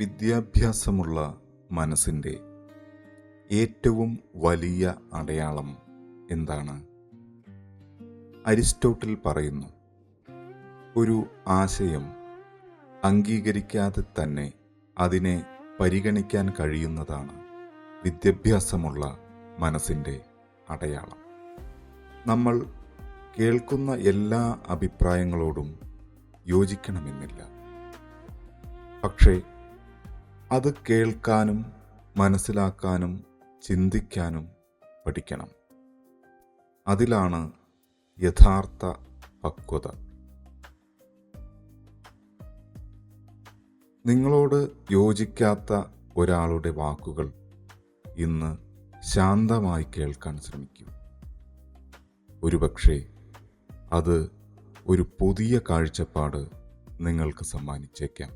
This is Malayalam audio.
വിദ്യാഭ്യാസമുള്ള മനസ്സിൻ്റെ ഏറ്റവും വലിയ അടയാളം എന്താണ്? അരിസ്റ്റോട്ടിൽ പറയുന്നു, ഒരു ആശയം അംഗീകരിക്കാതെ തന്നെ അതിനെ പരിഗണിക്കാൻ കഴിയുന്നതാണ് വിദ്യാഭ്യാസമുള്ള മനസ്സിൻ്റെ അടയാളം. നമ്മൾ കേൾക്കുന്ന എല്ലാ അഭിപ്രായങ്ങളോടും യോജിക്കണമെന്നില്ല, പക്ഷേ അത് കേൾക്കാനും മനസ്സിലാക്കാനും ചിന്തിക്കാനും പഠിക്കണം. അതിലാണ് യഥാർത്ഥ പക്വത. നിങ്ങളോട് യോജിക്കാത്ത ഒരാളുടെ വാക്കുകൾ ഇന്ന് ശാന്തമായി കേൾക്കാൻ ശ്രമിക്കൂ. ഒരുപക്ഷെ അത് ഒരു പുതിയ കാഴ്ചപ്പാട് നിങ്ങൾക്ക് സമ്മാനിച്ചേക്കാം.